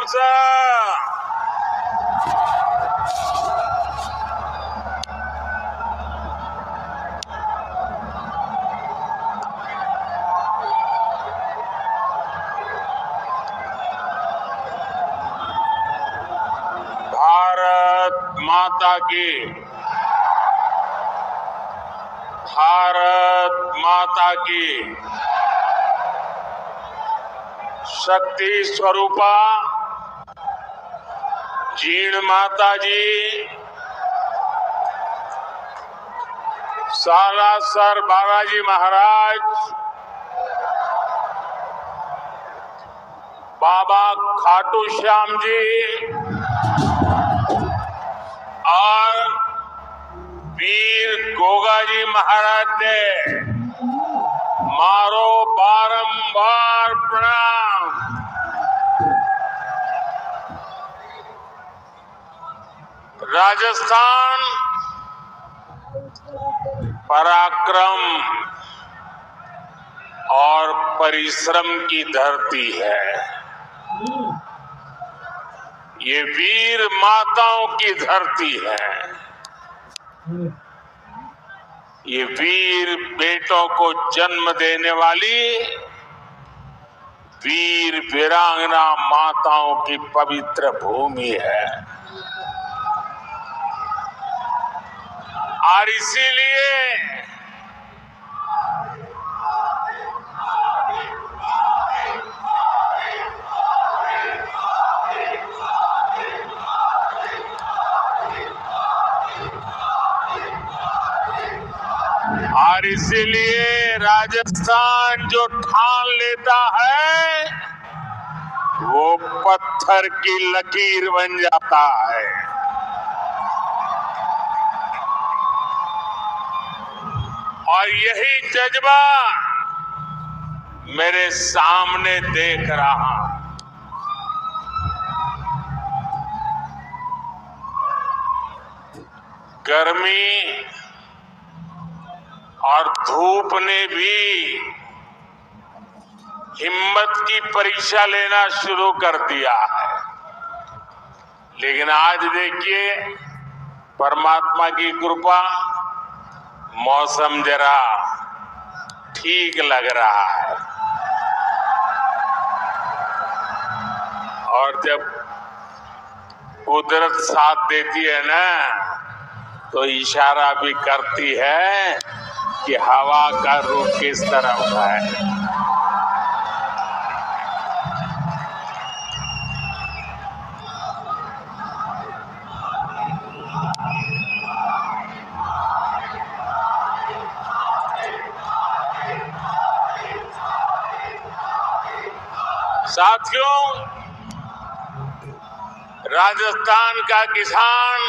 मोर्चा। भारत माता की, भारत माता की। शक्ति स्वरूपा जीण माता जी, सालासर बालाजी महाराज, बाबा खाटू श्याम जी और वीर गोगाजी महाराज ने मारो बारंबार प्रणाम। राजस्थान पराक्रम और परिश्रम की धरती है। ये वीर माताओं की धरती है। ये वीर बेटों को जन्म देने वाली वीर वीरांगना माताओं की पवित्र भूमि है। और इसीलिए राजस्थान जो ठान लेता है वो पत्थर की लकीर बन जाता है। और यही जज्बा मेरे सामने देख रहा हूं। गर्मी और धूप ने भी हिम्मत की परीक्षा लेना शुरू कर दिया है। लेकिन आज देखिए, परमात्मा की कृपा, मौसम जरा ठीक लग रहा है। और जब कुदरत साथ देती है ना, तो इशारा भी करती है कि हवा का रुख किस तरफ है। साथियों, राजस्थान का किसान,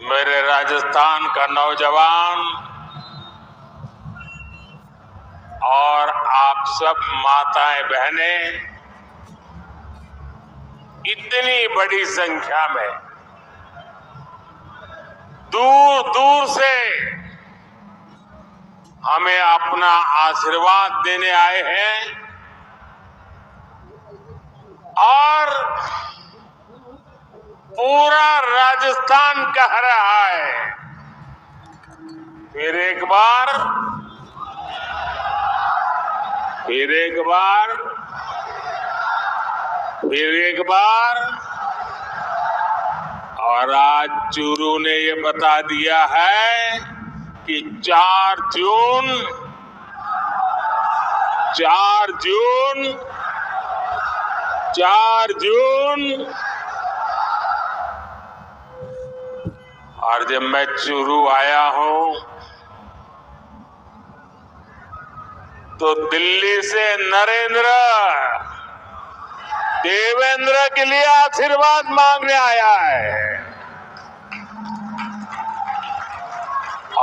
मेरे राजस्थान का नौजवान और आप सब माताएं बहनें इतनी बड़ी संख्या में दूर दूर से हमें अपना आशीर्वाद देने आए हैं। और पूरा राजस्थान कह रहा है, फिर एक बार, फिर एक बार, फिर एक बार। और आज चूरू ने ये बता दिया है कि 4 जून 4 जून। और जब मैं चूरू आया हूं तो दिल्ली से नरेंद्र देवेंद्र के लिए आशीर्वाद मांगने आया है।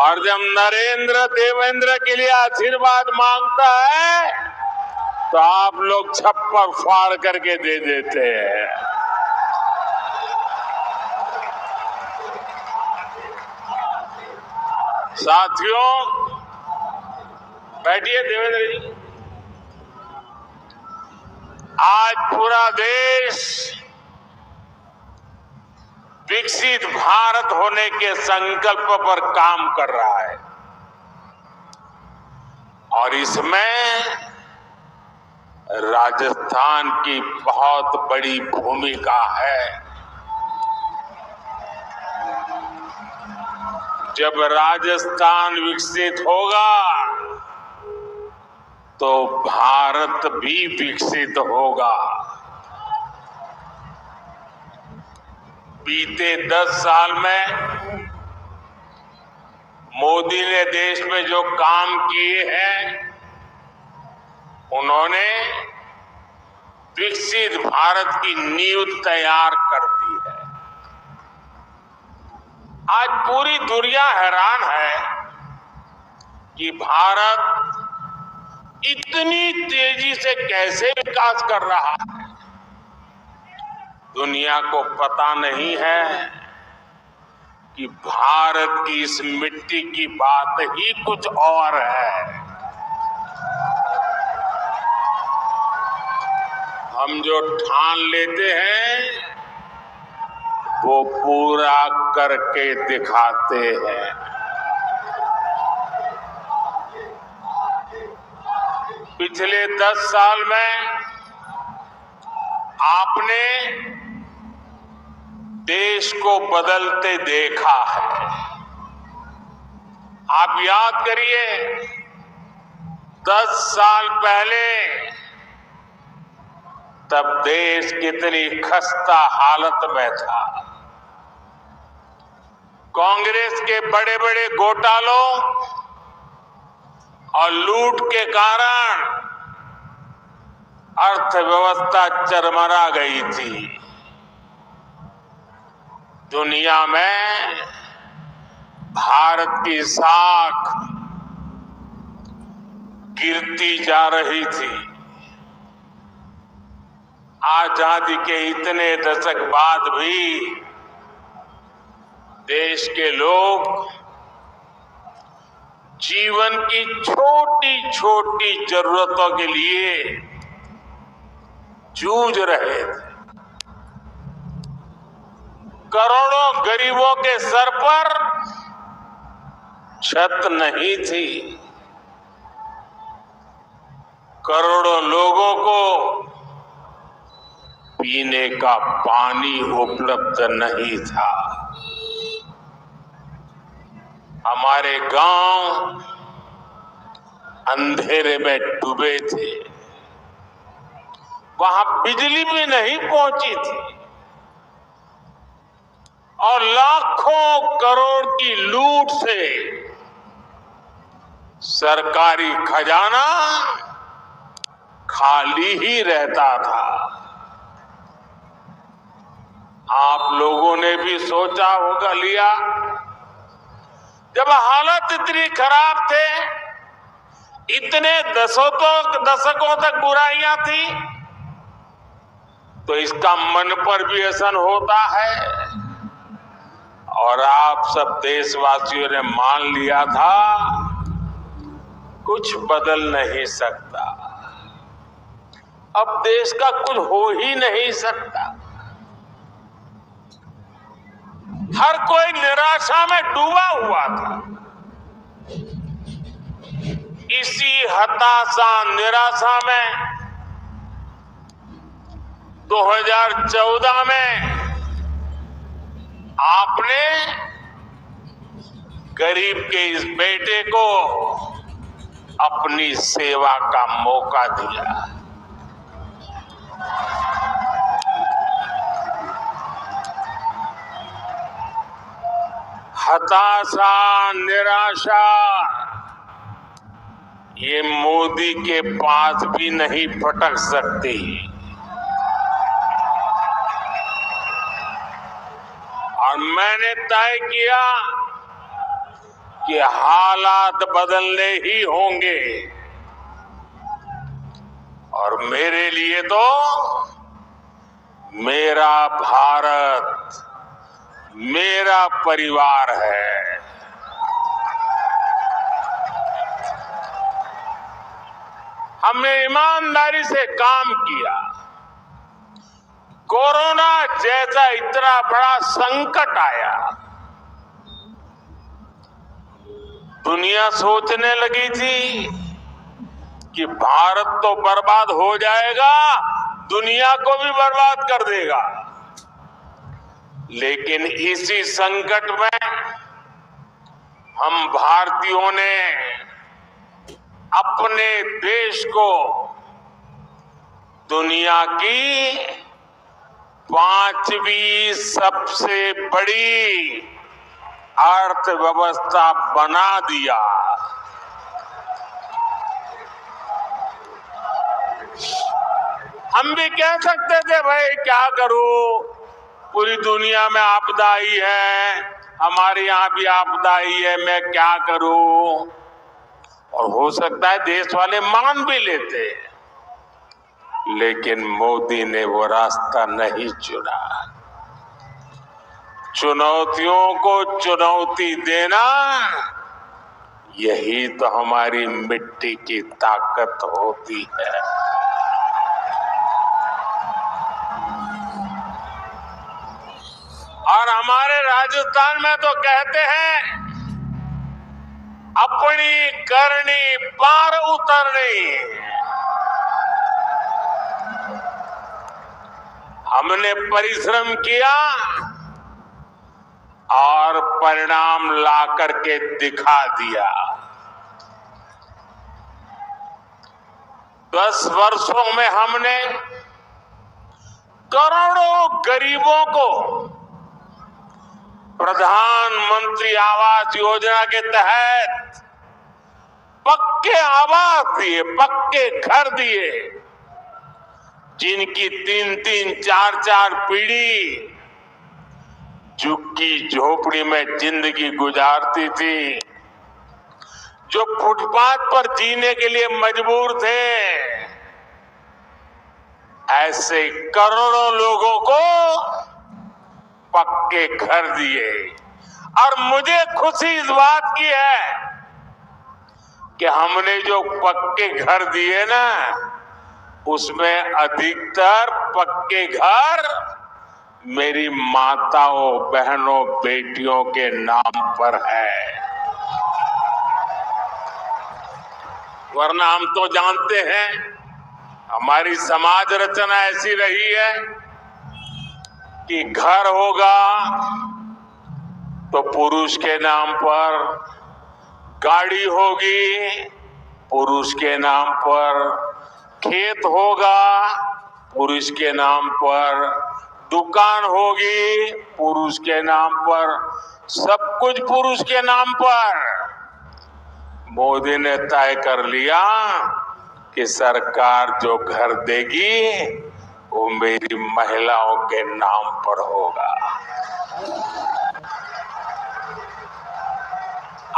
और जब नरेंद्र देवेंद्र के लिए आशीर्वाद मांगता है तो आप लोग छप्पर फाड़ करके दे देते हैं। साथियों, बैठिए देवेंद्र जी। आज पूरा देश विकसित भारत होने के संकल्प पर काम कर रहा है और इसमें राजस्थान की बहुत बड़ी भूमिका है। जब राजस्थान विकसित होगा तो भारत भी विकसित होगा। बीते 10 साल में मोदी ने देश में जो काम किए हैं, उन्होंने विकसित भारत की नींव तैयार कर दी है। आज पूरी दुनिया हैरान है कि भारत इतनी तेजी से कैसे विकास कर रहा है। दुनिया को पता नहीं है कि भारत की इस मिट्टी की बात ही कुछ और है। हम जो ठान लेते हैं वो पूरा करके दिखाते हैं। पिछले 10 साल में आपने देश को बदलते देखा है। आप याद करिए, 10 साल पहले तब देश कितनी खस्ता हालत में था। कांग्रेस के बड़े बड़े घोटालों और लूट के कारण अर्थव्यवस्था चरमरा गई थी। दुनिया में भारत की साख गिरती जा रही थी। आजादी के इतने दशक बाद भी देश के लोग जीवन की छोटी छोटी जरूरतों के लिए जूझ रहे थे। करोड़ों गरीबों के सर पर छत नहीं थी। करोड़ों लोगों को पीने का पानी उपलब्ध नहीं था। हमारे गांव अंधेरे में डूबे थे। वहां बिजली भी नहीं पहुंची थी और लाखों करोड़ की लूट से सरकारी खजाना खाली ही रहता था। आप लोगों ने भी सोचा होगा लिया, जब हालत इतनी खराब थे, इतने दशकों तक बुराइयां थी, तो इसका मन पर भी असर होता है। और आप सब देशवासियों ने मान लिया था कुछ बदल नहीं सकता, अब देश का कुछ हो ही नहीं सकता। हर कोई निराशा में डूबा हुआ था। इसी हताशा निराशा में 2014 में आपने गरीब के इस बेटे को अपनी सेवा का मौका दिया। हताशा, निराशा ये मोदी के पास भी नहीं फटक सकती। और मैंने तय किया कि हालात बदलने ही होंगे और मेरे लिए तो मेरा भारत, मेरा परिवार है। हमने ईमानदारी से काम किया। कोरोना जैसा इतना बड़ा संकट आया, दुनिया सोचने लगी थी कि भारत तो बर्बाद हो जाएगा, दुनिया को भी बर्बाद कर देगा। लेकिन इसी संकट में हम भारतीयों ने अपने देश को दुनिया की 5वीं सबसे बड़ी अर्थव्यवस्था बना दिया। हम भी कह सकते थे भाई क्या करूं, पूरी दुनिया में आपदा आई है, हमारे यहां भी आपदा आई है, मैं क्या करूं। और हो सकता है देश वाले मान भी लेते, लेकिन मोदी ने वो रास्ता नहीं चुना। चुनौतियों को चुनौती देना, यही तो हमारी मिट्टी की ताकत होती है। और हमारे राजस्थान में तो कहते हैं, अपनी करनी पार उतरनी। हमने परिश्रम किया और परिणाम ला करके दिखा दिया। 10 वर्षों में हमने करोड़ों गरीबों को प्रधानमंत्री आवास योजना के तहत पक्के आवास दिए, पक्के घर दिए, जिनकी 3-3, 4-4 पीढ़ी झुग्गी झोपड़ी में जिंदगी गुजारती थी, जो फुटपाथ पर जीने के लिए मजबूर थे, ऐसे करोड़ों लोगों को पक्के घर दिए। और मुझे खुशी इस बात की है कि हमने जो पक्के घर दिए ना, उसमें अधिकतर पक्के घर मेरी माताओं, बहनों, बेटियों के नाम पर है। वरना हम तो जानते हैं हमारी समाज रचना ऐसी रही है कि घर होगा तो पुरुष के नाम पर, गाड़ी होगी पुरुष के नाम पर, खेत होगा पुरुष के नाम पर, दुकान होगी पुरुष के नाम पर, सब कुछ पुरुष के नाम पर। मोदी ने तय कर लिया कि सरकार जो घर देगी वो मेरी महिलाओं के नाम पर होगा।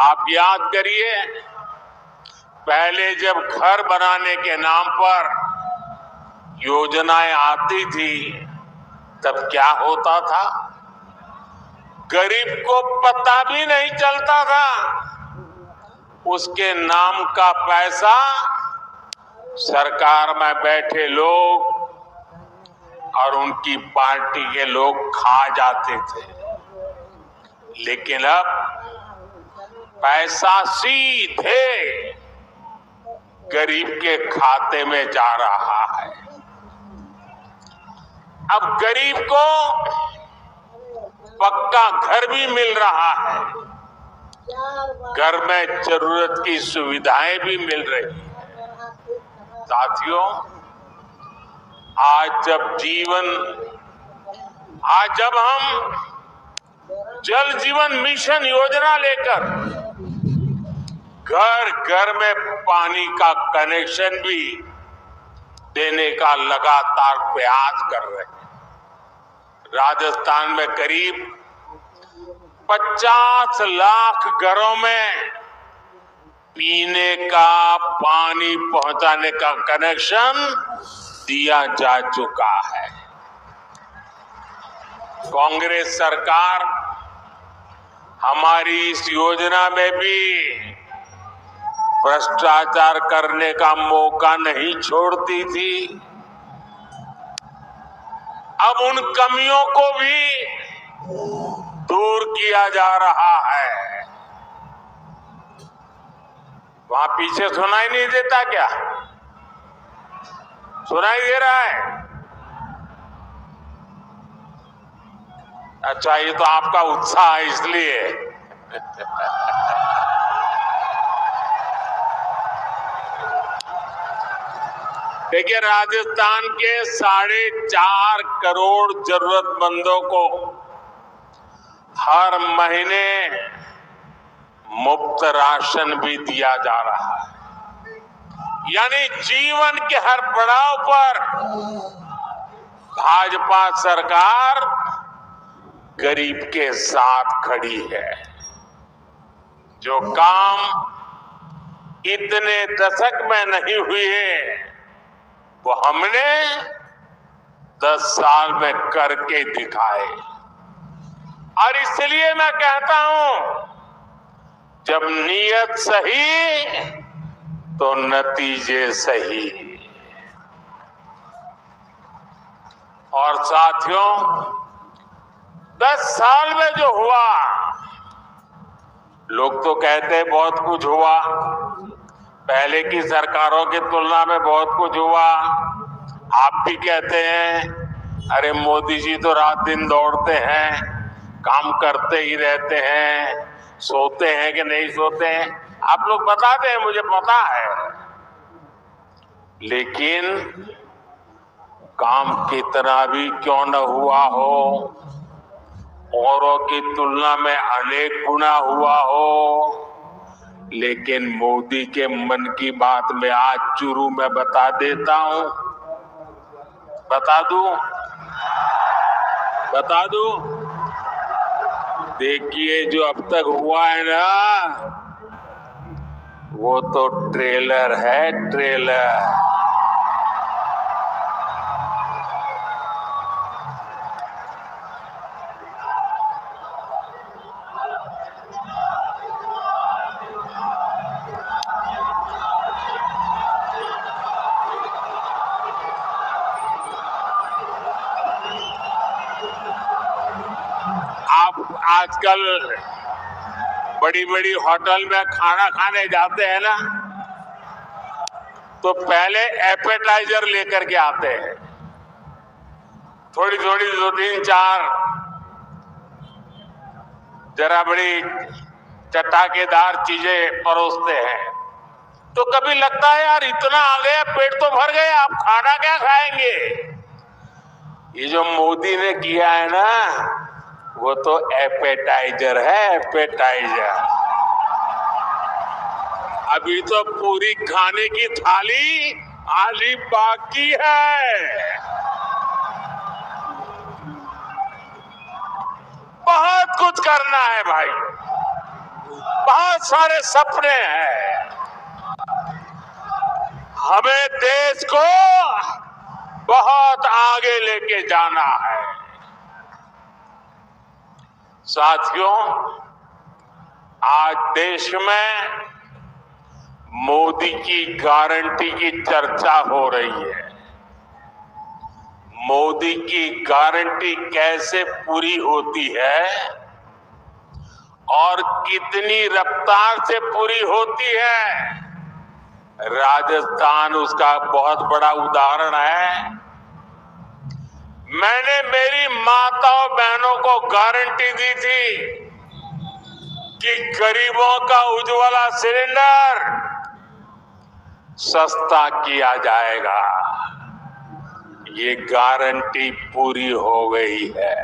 आप याद करिए, पहले जब घर बनाने के नाम पर योजनाएं आती थी, तब क्या होता था, गरीब को पता भी नहीं चलता था। उसके नाम का पैसा सरकार में बैठे लोग और उनकी पार्टी के लोग खा जाते थे। लेकिन अब पैसा सीधे गरीब के खाते में जा रहा है। अब गरीब को पक्का घर भी मिल रहा है, घर में जरूरत की सुविधाएं भी मिल रही हैं। साथियों, आज जब हम जल जीवन मिशन योजना लेकर घर घर में पानी का कनेक्शन भी देने का लगातार प्रयास कर रहे हैं। राजस्थान में करीब 50 लाख घरों में पीने का पानी पहुंचाने का कनेक्शन दिया जा चुका है। कांग्रेस सरकार हमारी इस योजना में भी भ्रष्टाचार करने का मौका नहीं छोड़ती थी। अब उन कमियों को भी दूर किया जा रहा है। वहां पीछे सुनाई नहीं देता क्या? सुनाई दे रहा है? अच्छा, ये तो आपका उत्साह है इसलिए। देखिए, राजस्थान के 4.5 करोड़ जरूरतमंदों को हर महीने मुफ्त राशन भी दिया जा रहा है। यानी जीवन के हर पड़ाव पर भाजपा सरकार गरीब के साथ खड़ी है। जो काम इतने दशक में नहीं हुए वो हमने 10 साल में करके दिखाए। और इसलिए मैं कहता हूं, जब नीयत सही तो नतीजे सही। और साथियों, 10 साल में जो हुआ, लोग तो कहते हैं बहुत कुछ हुआ, पहले की सरकारों की तुलना में बहुत कुछ हुआ। आप भी कहते हैं अरे मोदी जी तो रात दिन दौड़ते हैं, काम करते ही रहते हैं, सोते हैं कि नहीं सोते हैं, आप लोग बताते हैं, मुझे पता है। लेकिन काम कितना भी क्यों न हुआ हो, औरों की तुलना में अनेक गुना हुआ हो, लेकिन मोदी के मन की बात में आज चुरू में बता देता हूं। बता दूं? देखिए, जो अब तक हुआ है ना, वो तो ट्रेलर है, ट्रेलर। आप आजकल बड़ी बड़ी होटल में खाना खाने जाते हैं ना, तो पहले एपेटाइजर लेकर के आते हैं, थोड़ी थोड़ी 2-3-4 जरा बड़ी चटाकेदार चीजें परोसते हैं। तो कभी लगता है यार इतना आ गया, पेट तो भर गया, आप खाना क्या खाएंगे। ये जो मोदी ने किया है ना, वो तो एपेटाइजर है, एपेटाइजर। अभी तो पूरी खाने की थाली आधी बाकी है। बहुत कुछ करना है भाई, बहुत सारे सपने हैं। हमें देश को बहुत आगे लेके जाना है। साथियों, आज देश में मोदी की गारंटी की चर्चा हो रही है। मोदी की गारंटी कैसे पूरी होती है और कितनी रफ्तार से पूरी होती है, राजस्थान उसका बहुत बड़ा उदाहरण है। मैंने मेरी माताओं बहनों को गारंटी दी थी कि गरीबों का उज्ज्वला सिलेंडर सस्ता किया जाएगा। ये गारंटी पूरी हो गई है।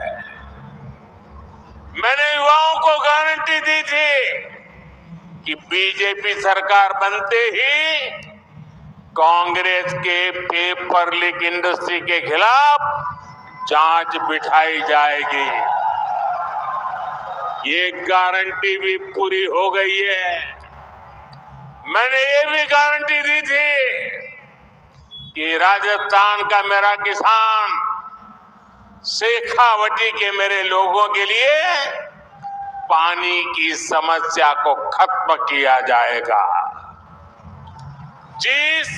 मैंने युवाओं को गारंटी दी थी कि बीजेपी सरकार बनते ही कांग्रेस के पेपर लीक इंडस्ट्री के खिलाफ जांच बिठाई जाएगी। ये गारंटी भी पूरी हो गई है। मैंने ये भी गारंटी दी थी कि राजस्थान का मेरा किसान, शेखावटी के मेरे लोगों के लिए पानी की समस्या को खत्म किया जाएगा। जिस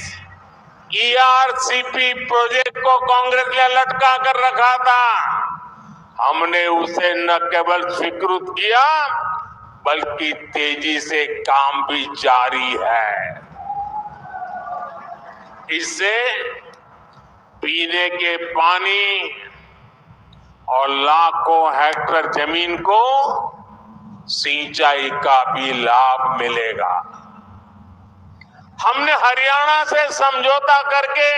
ईआरसीपी प्रोजेक्ट को कांग्रेस ने लटका कर रखा था। हमने उसे न केवल स्वीकृत किया बल्कि तेजी से काम भी जारी है। इससे पीने के पानी और लाखों हेक्टेयर जमीन को सिंचाई का भी लाभ मिलेगा। हमने हरियाणा से समझौता करके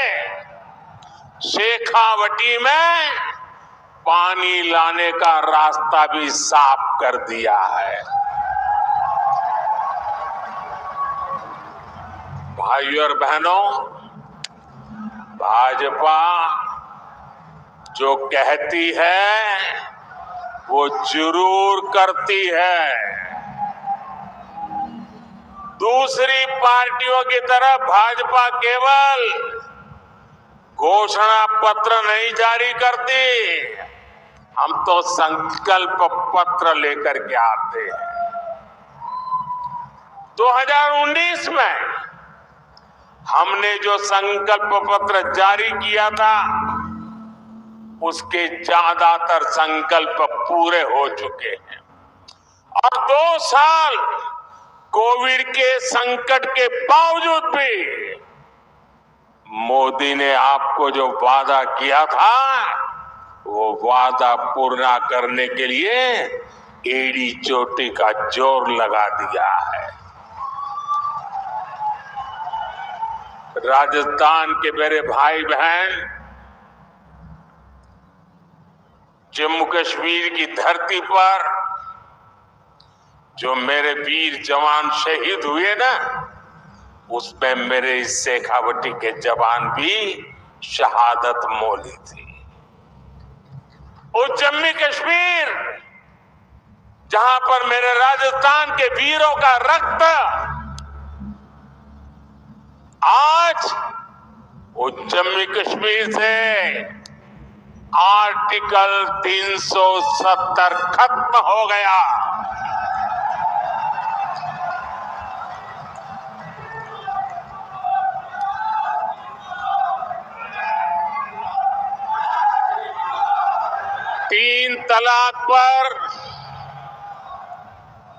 शेखावटी में पानी लाने का रास्ता भी साफ कर दिया है। भाइयों और बहनों, भाजपा जो कहती है वो जरूर करती है। दूसरी पार्टियों की तरह भाजपा केवल घोषणा पत्र नहीं जारी करती, हम तो संकल्प पत्र लेकर के आते हैं। 2019 में हमने जो संकल्प पत्र जारी किया था उसके ज्यादातर संकल्प पूरे हो चुके हैं और 2 साल कोविड के संकट के बावजूद भी मोदी ने आपको जो वादा किया था वो वादा पूरा करने के लिए एड़ी चोटी का जोर लगा दिया है। राजस्थान के मेरे भाई बहन जम्मू कश्मीर की धरती पर जो मेरे वीर जवान शहीद हुए ना, उसमें मेरे इस शेखावटी के जवान भी शहादत मोली थी। उस जम्मू कश्मीर जहां पर मेरे राजस्थान के वीरों का रक्त आज वो जम्मू कश्मीर से आर्टिकल 370 खत्म हो गया। तीन तलाक पर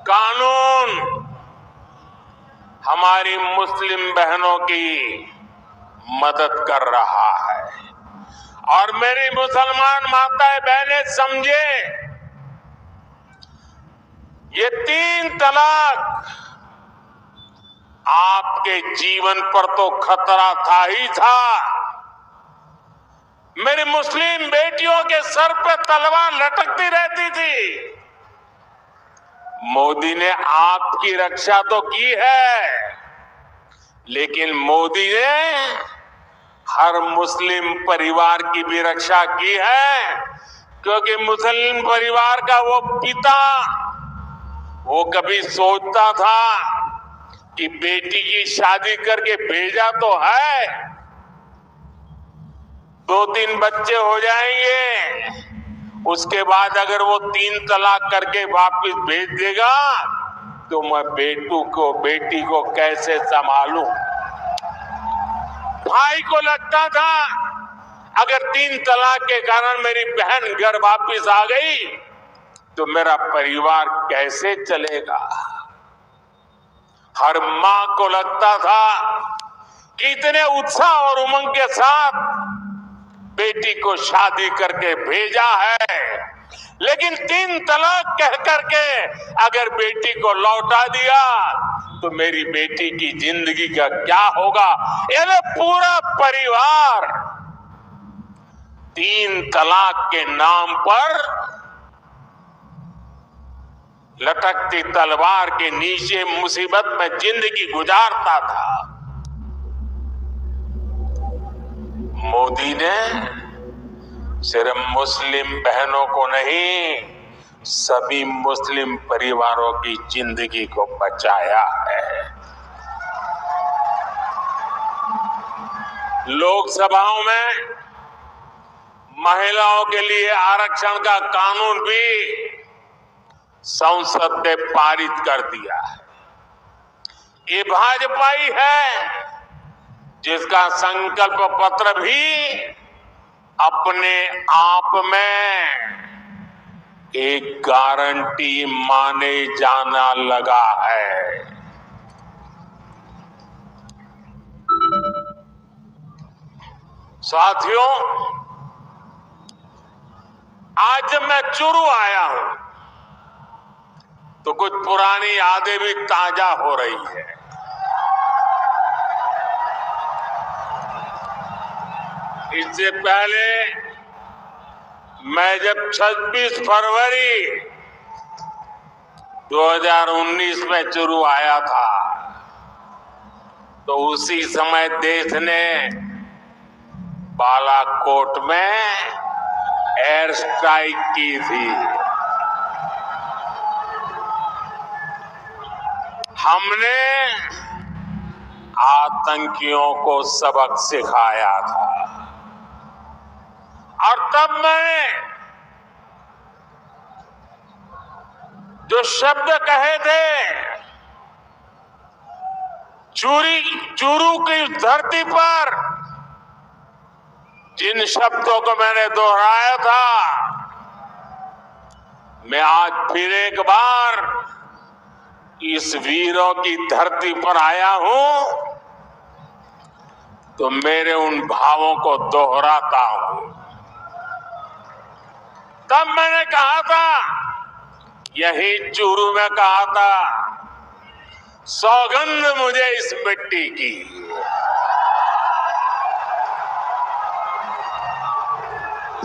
कानून हमारी मुस्लिम बहनों की मदद कर रहा है और मेरी मुसलमान माताएं बहनें समझे, ये 3 तलाक आपके जीवन पर तो खतरा था ही था। मेरी मुस्लिम बेटियों के सर पे तलवार लटकती रहती थी। मोदी ने आपकी रक्षा तो की है, लेकिन मोदी ने हर मुस्लिम परिवार की भी रक्षा की है, क्योंकि मुस्लिम परिवार का वो पिता वो कभी सोचता था कि बेटी की शादी करके भेजा तो है, 2-3 बच्चे हो जाएंगे, उसके बाद अगर वो 3 तलाक करके वापस भेज देगा तो मैं बेटी को कैसे संभालूं। भाई को लगता था अगर 3 तलाक के कारण मेरी बहन घर वापस आ गई तो मेरा परिवार कैसे चलेगा। हर मां को लगता था कि इतने उत्साह और उमंग के साथ बेटी को शादी करके भेजा है, लेकिन 3 तलाक कह करके अगर बेटी को लौटा दिया तो मेरी बेटी की जिंदगी का क्या होगा। ये पूरा परिवार 3 तलाक के नाम पर लटकती तलवार के नीचे मुसीबत में जिंदगी गुजारता था। मोदी ने सिर्फ मुस्लिम बहनों को नहीं, सभी मुस्लिम परिवारों की जिंदगी को बचाया है। लोकसभाओं में महिलाओं के लिए आरक्षण का कानून भी संसद ने पारित कर दिया है। ये भाजपा ही है जिसका संकल्प पत्र भी अपने आप में एक गारंटी माने जाना लगा है। साथियों, आज जब मैं चुरू आया हूं तो कुछ पुरानी यादें भी ताजा हो रही है। इससे पहले मैं जब 26 फरवरी 2019 में चुरू आया था तो उसी समय देश ने बालाकोट में एयर स्ट्राइक की थी। हमने आतंकियों को सबक सिखाया था और तब मैंने जो शब्द कहे थे, चूरू की धरती पर जिन शब्दों को मैंने दोहराया था, मैं आज फिर एक बार इस वीरों की धरती पर आया हूं तो मेरे उन भावों को दोहराता हूं। तब मैंने कहा था, यही चूरू में कहा था, सौगंध मुझे इस मिट्टी की,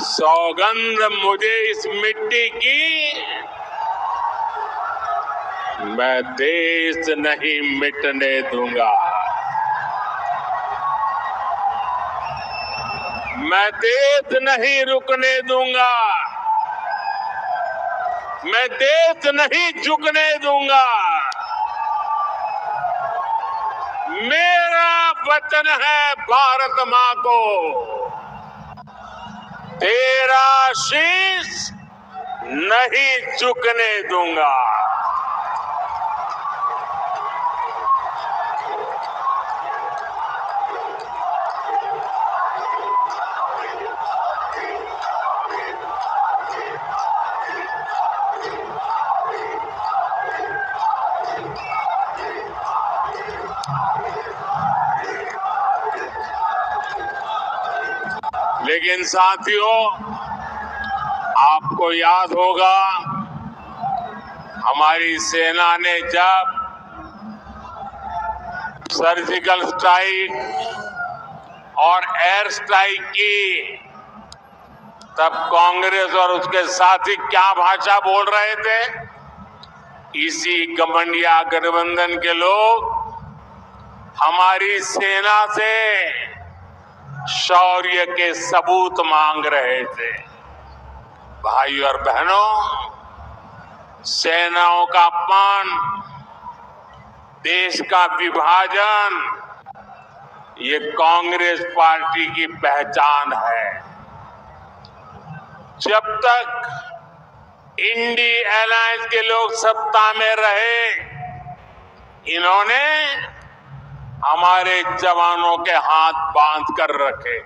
सौगंध मुझे इस मिट्टी की, मैं देश नहीं मिटने दूंगा, मैं देश नहीं रुकने दूंगा, मैं देश नहीं झुकने दूंगा। मेरा वचन है भारत मां को, तेरा शीश नहीं झुकने दूंगा। लेकिन साथियों, आपको याद होगा हमारी सेना ने जब सर्जिकल स्ट्राइक और एयर स्ट्राइक की, तब कांग्रेस और उसके साथी क्या भाषा बोल रहे थे? इसी घमंडिया गठबंधन के लोग हमारी सेना से शौर्य के सबूत मांग रहे थे। भाइयों और बहनों, सेनाओं का अपमान, देश का विभाजन, ये कांग्रेस पार्टी की पहचान है। जब तक इंडी अलायंस के लोग सत्ता में रहे, इन्होंने हमारे जवानों के हाथ बांध कर रखे।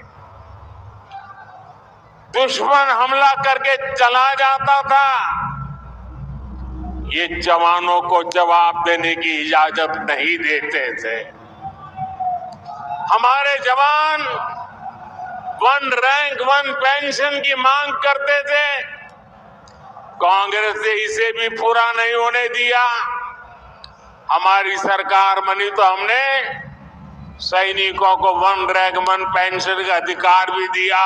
दुश्मन हमला करके चला जाता था, ये जवानों को जवाब देने की इजाजत नहीं देते थे। हमारे जवान 1 रैंक 1 पेंशन की मांग करते थे, कांग्रेस ने इसे भी पूरा नहीं होने दिया। हमारी सरकार बनी तो हमने सैनिकों को 1 रैंक 1 पेंशन का अधिकार भी दिया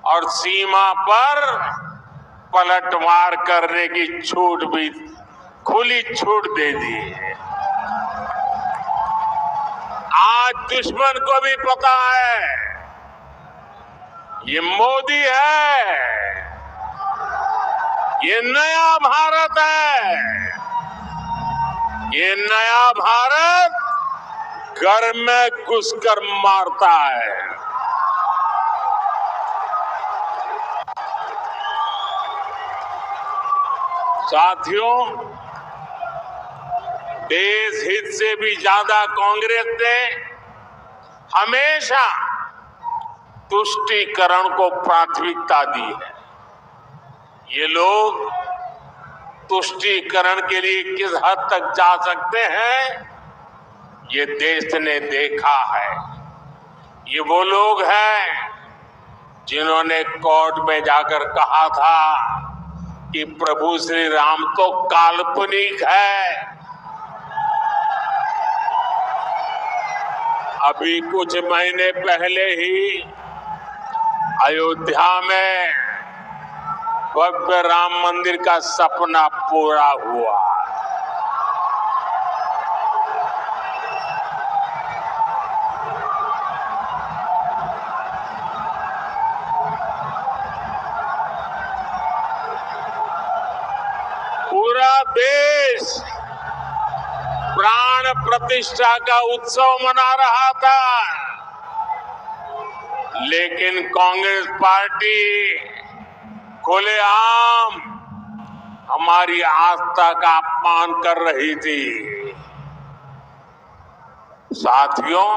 और सीमा पर पलटवार करने की छूट भी, खुली छूट दे दी है। आज दुश्मन को भी पता है ये मोदी है, ये नया भारत है, ये नया भारत घर में घुसकर मारता है। साथियों, देश हित से भी ज्यादा कांग्रेस ने हमेशा तुष्टीकरण को प्राथमिकता दी है। ये लोग तुष्टीकरण के लिए किस हद तक जा सकते हैं, ये देश ने देखा है। ये वो लोग हैं जिन्होंने कोर्ट में जाकर कहा था कि प्रभु श्री राम तो काल्पनिक है। अभी कुछ महीने पहले ही अयोध्या में भव्य राम मंदिर का सपना पूरा हुआ। पूरा देश प्राण प्रतिष्ठा का उत्सव मना रहा था, लेकिन कांग्रेस पार्टी खुलेआम हमारी आस्था का अपमान कर रही थी। साथियों,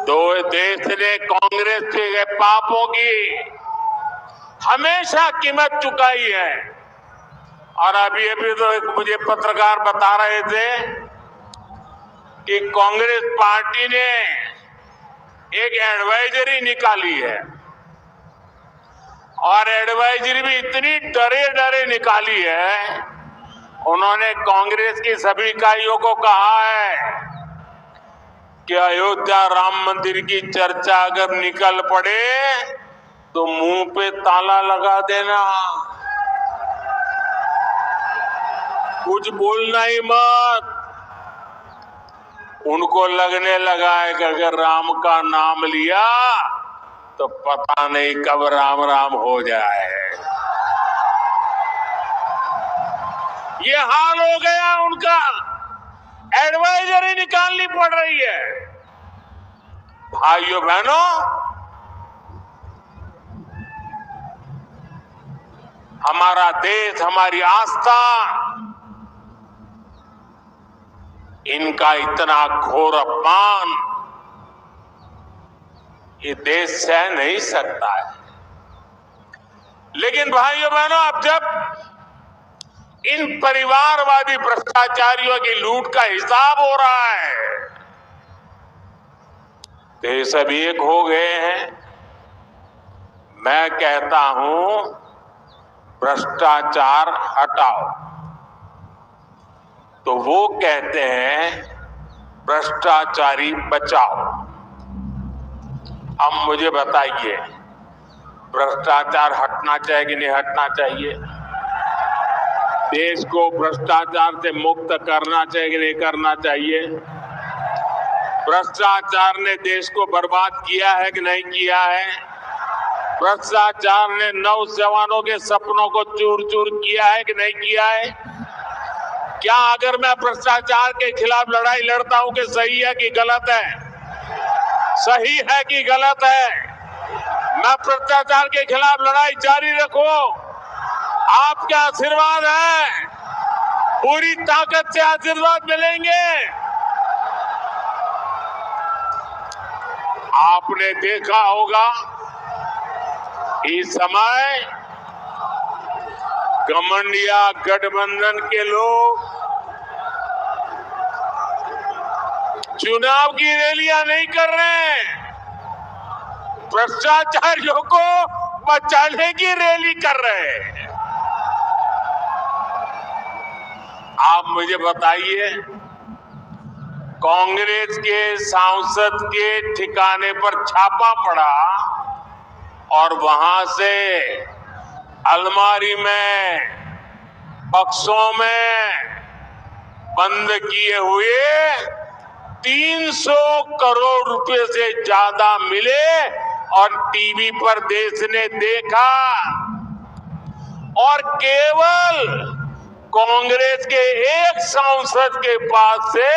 दो देश ने कांग्रेस के पापों की हमेशा कीमत चुकाई है। और अभी तो एक मुझे पत्रकार बता रहे थे कि कांग्रेस पार्टी ने एक एडवाइजरी निकाली है, और एडवाइजरी भी इतनी डरे निकाली है। उन्होंने कांग्रेस की सभी इकाइयों को कहा है कि अयोध्या राम मंदिर की चर्चा अगर निकल पड़े तो मुंह पे ताला लगा देना, कुछ बोलना ही मत। उनको लगने लगा है कि अगर राम का नाम लिया तो पता नहीं कब राम राम हो जाए। ये हाल हो गया उनका, एडवाइजरी निकालनी पड़ रही है। भाइयों बहनों, हमारा देश, हमारी आस्था, इनका इतना घोर अपमान ये देश सह नहीं सकता है। लेकिन भाइयों बहनों, अब जब इन परिवारवादी भ्रष्टाचारियों की लूट का हिसाब हो रहा है तो ये सब एक हो गए हैं। मैं कहता हूं, भ्रष्टाचार हटाओ, तो वो कहते हैं भ्रष्टाचारी बचाओ। अब मुझे बताइए, भ्रष्टाचार हटना चाहिए कि नहीं हटना चाहिए? देश को भ्रष्टाचार से मुक्त करना चाहिए कि नहीं करना चाहिए? भ्रष्टाचार ने देश को बर्बाद किया है कि नहीं किया है? भ्रष्टाचार ने नौजवानों के सपनों को चूर चूर किया है कि नहीं किया है? क्या अगर मैं भ्रष्टाचार के खिलाफ लड़ाई लड़ता हूं कि सही है कि गलत है? सही है कि गलत है? मैं भ्रष्टाचार के खिलाफ लड़ाई जारी रखूं, आपका आशीर्वाद है, पूरी ताकत से आशीर्वाद मिलेंगे। आपने देखा होगा इस समय घमंडिया गठबंधन के लोग चुनाव की रैलियां नहीं कर रहे हैं, भ्रष्टाचारियों को बचाने की रैली कर रहे हैं। आप मुझे बताइए, कांग्रेस के सांसद के ठिकाने पर छापा पड़ा और वहां से अलमारी में, बक्सों में बंद किए हुए 300 करोड़ रुपए से ज्यादा मिले और टीवी पर देश ने देखा। और केवल कांग्रेस के एक सांसद के पास से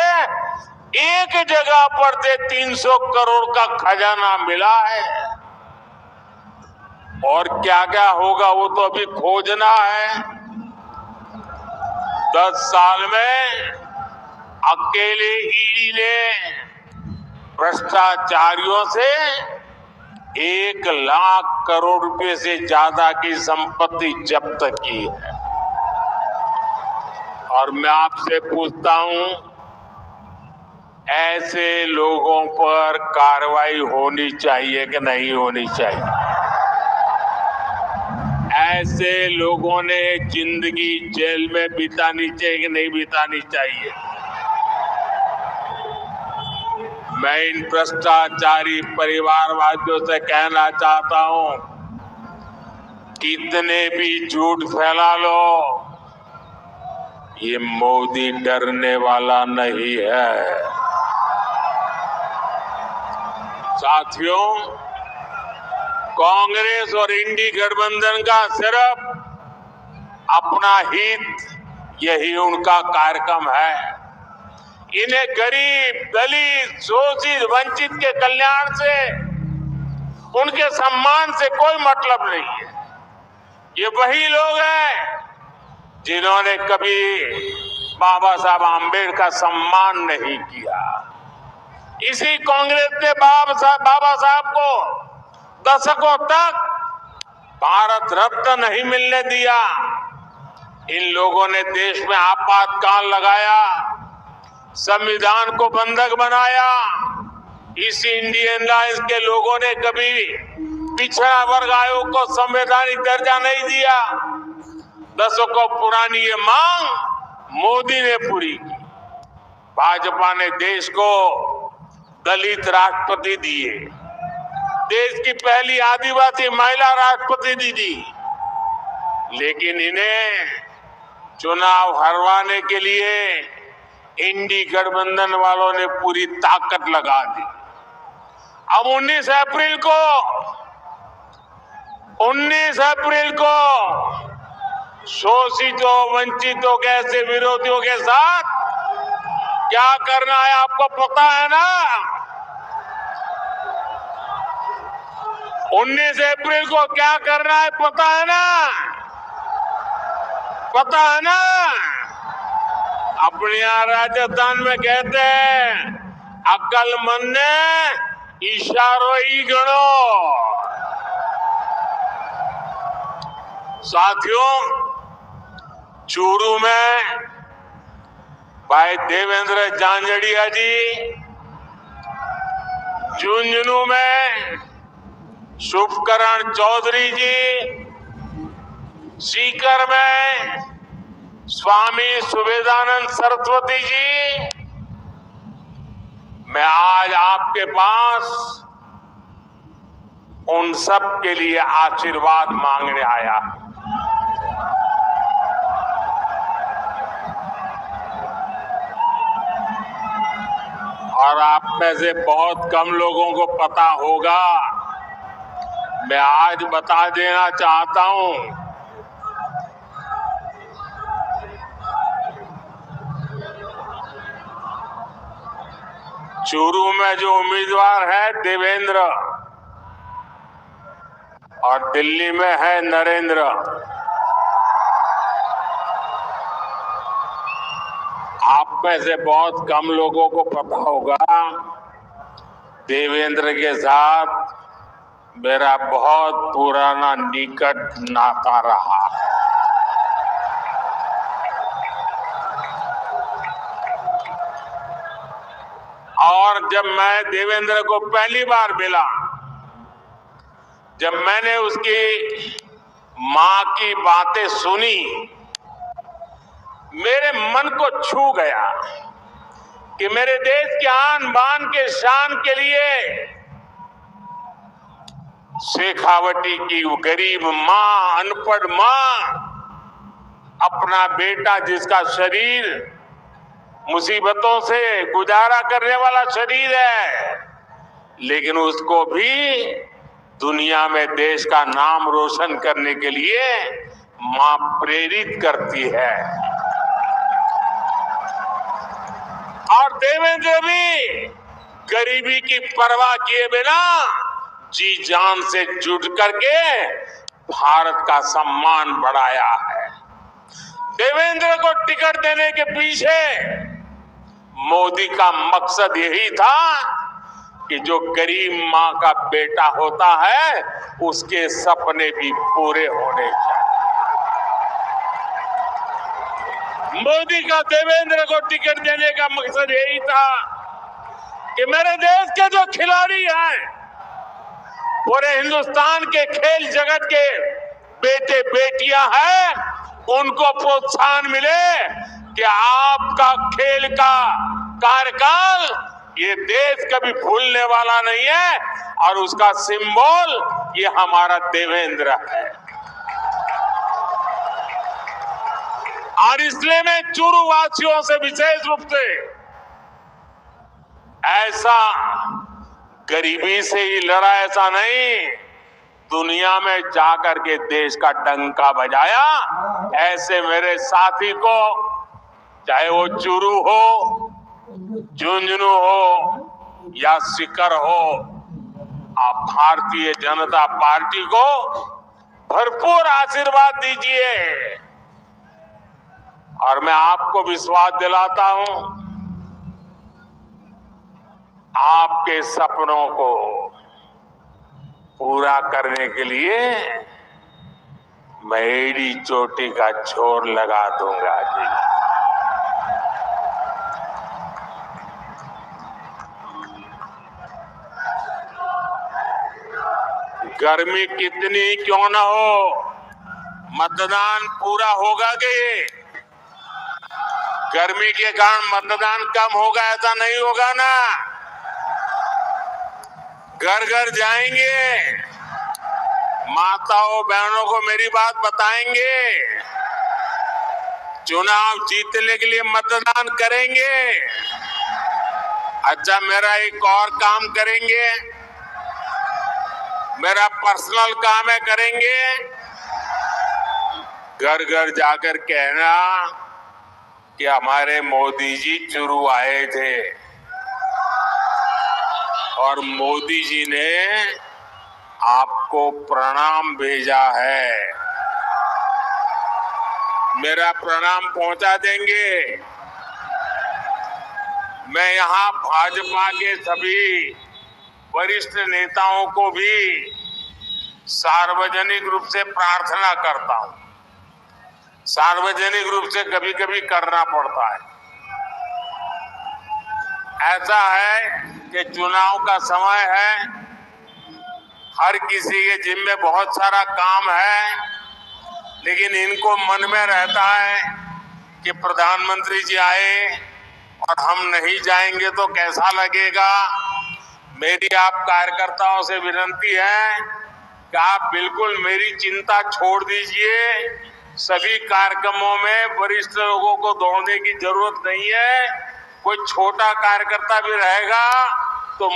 एक जगह पर से 300 करोड़ का खजाना मिला है। और क्या क्या होगा वो तो अभी खोजना है। 10 साल में अकेले ईडी ने भ्रष्टाचारियों से 1,00,000 करोड़ रुपए से ज्यादा की संपत्ति जब्त की है। और मैं आपसे पूछता हूं, ऐसे लोगों पर कार्रवाई होनी चाहिए कि नहीं होनी चाहिए? ऐसे लोगों ने जिंदगी जेल में बितानी चाहिए कि नहीं बितानी चाहिए? मैं इन भ्रष्टाचारी परिवारवादियों से कहना चाहता हूं, कितने भी झूठ फैला लो, ये मोदी डरने वाला नहीं है। साथियों, कांग्रेस और इंडी गठबंधन का सिर्फ अपना हित, यही उनका कार्यक्रम है। इन्हें गरीब, दलित, शोषित, वंचित के कल्याण से, उनके सम्मान से कोई मतलब नहीं है। ये वही लोग हैं जिन्होंने कभी बाबा साहब आम्बेडकर का सम्मान नहीं किया। इसी कांग्रेस ने बाबा साहब को दशकों तक भारत रत्न नहीं मिलने दिया। इन लोगों ने देश में आपातकाल लगाया, संविधान को बंधक बनाया। इस इंडियन अलायंस के लोगों ने कभी पिछड़ा वर्ग आयोग को संवैधानिक दर्जा नहीं दिया। दशकों पुरानी ये मांग मोदी ने पूरी की। भाजपा ने देश को दलित राष्ट्रपति दिए, देश की पहली आदिवासी महिला राष्ट्रपति दी, लेकिन इन्हें चुनाव हरवाने के लिए इंडी गठबंधन वालों ने पूरी ताकत लगा दी। अब 19 अप्रैल को शोषितों, वंचितों के ऐसे विरोधियों के साथ क्या करना है आपको पता है ना? 19 अप्रैल को क्या करना है पता है ना? पता है ना? अपने यहाँ राजस्थान में कहते हैं, अक्लमंद ने इशारों ही गणो। साथियों, चूरू में भाई देवेंद्र झांझड़िया जी, झुंझुनू में शुभकरण चौधरी जी, सीकर में स्वामी सुवेदानंद सरस्वती जी, मैं आज आपके पास उन सब के लिए आशीर्वाद मांगने आया। और आप में से बहुत कम लोगों को पता होगा, मैं आज बता देना चाहता हूं, चूरू में जो उम्मीदवार है देवेंद्र और दिल्ली में है नरेंद्र। आप में से बहुत कम लोगों को पता होगा, देवेंद्र के साथ मेरा बहुत पुराना निकट नाता रहा है। और जब मैं देवेंद्र को पहली बार मिला, जब मैंने उसकी मां की बातें सुनी, मेरे मन को छू गया कि मेरे देश के आन बान के शान के लिए शेखावटी की गरीब मां, अनपढ़ मां, अपना बेटा जिसका शरीर मुसीबतों से गुजारा करने वाला शरीर है, लेकिन उसको भी दुनिया में देश का नाम रोशन करने के लिए मां प्रेरित करती है। और देवेंद्र भी गरीबी की परवाह किए बिना जी जान से जुट करके भारत का सम्मान बढ़ाया है। देवेंद्र को टिकट देने के पीछे मोदी का मकसद यही था कि जो गरीब माँ का बेटा होता है उसके सपने भी पूरे होने चाहिए। मोदी का देवेंद्र को टिकट देने का मकसद यही था कि मेरे देश के जो खिलाड़ी हैं, पूरे हिंदुस्तान के खेल जगत के बेटे बेटियां हैं, उनको प्रोत्साहन मिले कि आपका खेल का कार्यकाल ये देश कभी भूलने वाला नहीं है और उसका सिंबल ये हमारा देवेंद्र है। और इसलिए मैं चूरू वासियों से विशेष रूप से ऐसा गरीबी से ही लड़ा ऐसा नहीं, दुनिया में जाकर के देश का डंका बजाया ऐसे मेरे साथी को, चाहे वो चूरू हो, झुंझुनू हो या सीकर हो, आप भारतीय जनता पार्टी को भरपूर आशीर्वाद दीजिए। और मैं आपको विश्वास दिलाता हूं, आपके सपनों को पूरा करने के लिए मैं एड़ी चोटी का जोर लगा दूंगा जी। गर्मी कितनी क्यों ना हो, मतदान पूरा होगा कि गर्मी के कारण मतदान कम होगा ऐसा नहीं होगा ना। घर घर जाएंगे, माताओं बहनों को मेरी बात बताएंगे, चुनाव जीतने के लिए मतदान करेंगे। अच्छा, मेरा एक और काम करेंगे, मेरा पर्सनल काम है, करेंगे। घर घर जाकर कहना कि हमारे मोदी जी चूरू आए थे और मोदी जी ने आपको प्रणाम भेजा है। मेरा प्रणाम पहुंचा देंगे। मैं यहां भाजपा के सभी वरिष्ठ नेताओं को भी सार्वजनिक रूप से प्रार्थना करता हूं। सार्वजनिक रूप से कभी कभी करना पड़ता है। ऐसा है कि चुनाव का समय है, हर किसी के जिम्मे बहुत सारा काम है, लेकिन इनको मन में रहता है कि प्रधानमंत्री जी आए और हम नहीं जाएंगे तो कैसा लगेगा। मेरी आप कार्यकर्ताओं से विनती है कि आप बिल्कुल मेरी चिंता छोड़ दीजिए। सभी कार्यक्रमों में वरिष्ठ लोगों को दौड़ने की जरूरत नहीं है। कोई छोटा कार्यकर्ता भी रहेगा तो